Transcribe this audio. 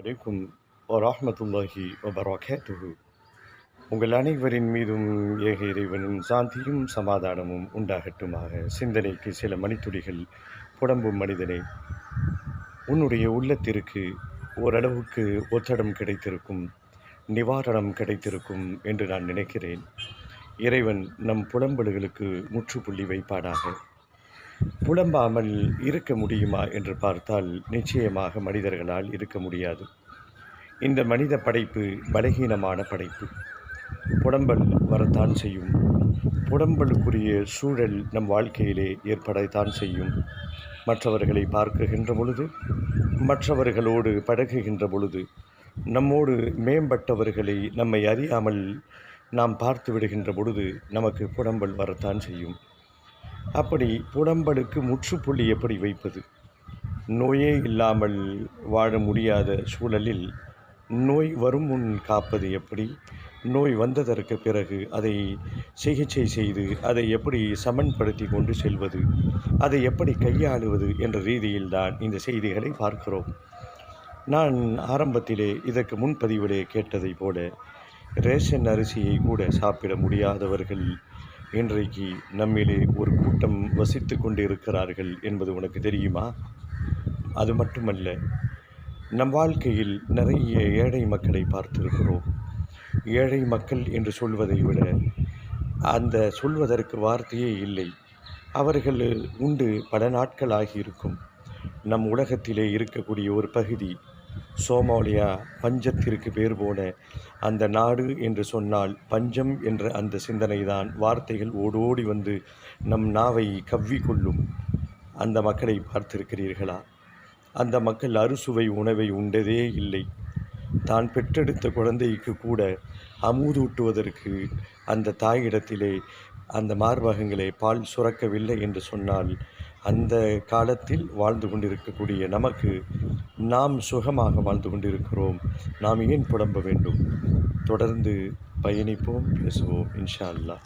அலைக்கும் வரஹ்மத்துல்லாஹி வபரகாத்துஹு. உங்கள் அனைவரின் மீதும் ஏக இறைவனின் சாந்தியும் சமாதானமும் உண்டாகட்டுமாக. சிந்தனைக்கு சில மணித்துளிகள். புடம்பும் மனிதனே, உன்னுடைய உள்ளத்திற்கு ஓரளவுக்கு ஒத்தடம் கிடைத்திருக்கும், நிவாரணம் கிடைத்திருக்கும் என்று நான் நினைக்கிறேன். இறைவன் நம் புலம்பல்களுக்கு முற்றுப்புள்ளி வைப்பானாக. புலம்பாமல் இருக்க முடியுமா என்று பார்த்தால் நிச்சயமாக மனிதர்களால் இருக்க முடியாது. இந்த மனித படைப்பு பலகீனமான படைப்பு. புலம்பல் வரத்தான் செய்யும். புலம்பலுக்குரிய சூழல் நம் வாழ்க்கையிலே ஏற்படத்தான் செய்யும். மற்றவர்களை பார்க்குகின்ற பொழுது, மற்றவர்களோடு பழகுகின்ற பொழுது, நம்மோடு மேம்பட்டவர்களை நம்மை அறியாமல் நாம் பார்த்து விடுகின்ற பொழுது நமக்கு புலம்பல் வரத்தான் செய்யும். அப்படி புலம்பலுக்கு முற்றுப்புள்ளி எப்படி வைப்பது? நோயே இல்லாமல் வாழ முடியாத சூழலில் நோய் வரும் முன் காப்பது எப்படி? நோய் வந்ததற்கு பிறகு அதை சிகிச்சை செய்து அதை எப்படி சமன்படுத்தி கொண்டு செல்வது, அதை எப்படி கையாளுவது என்ற ரீதியில்தான் இந்த செய்திகளை பார்க்கிறோம். நான் ஆரம்பத்திலே இதற்கு முன்பதிவிலே கேட்டதை போல, ரேஷன் அரிசியை கூட சாப்பிட முடியாதவர்கள் இன்றைக்கு நம்மிலே ஒரு கூட்டம் வசித்து கொண்டிருக்கிறார்கள் என்பது உனக்கு தெரியுமா? அது மட்டுமல்ல, நம் வாழ்க்கையில் நிறைய ஏழை மக்களை பார்த்திருக்கிறோம். ஏழை மக்கள் என்று சொல்வதை விட அந்த சொல்வதற்கு வார்த்தையே இல்லை. அவர்கள் உண்டு பல நாட்கள் ஆகியிருக்கும். நம் உலகத்திலே இருக்கக்கூடிய ஒரு பகுதி சோமாலியா, பஞ்சத்திற்கு பேர் போன அந்த நாடு என்று சொன்னால் பஞ்சம் என்ற அந்த சிந்தனைதான் வார்த்தைகள் ஓடோடி வந்து நம் நாவை கவ்விக்கொள்ளும். அந்த மக்களை பார்த்திருக்கிறீர்களா? அந்த மக்கள் அறுசுவை உணவை உண்டதே இல்லை. தான் பெற்றெடுத்த குழந்தைக்கு கூட அமுதூட்டுவதற்கு அந்த தாயிடத்திலே அந்த மார்பகங்களே பால் சுரக்கவில்லை என்று சொன்னால், அந்த காலத்தில் வாழ்ந்து கொண்டிருக்கக்கூடிய நமக்கு நாம் சுகமாக வாழ்ந்து கொண்டிருக்கிறோம். நாம் ஏன் புலம்ப வேண்டும்? தொடர்ந்து பயணிப்போம், பேசுவோம் இன்ஷா அல்லாஹ்.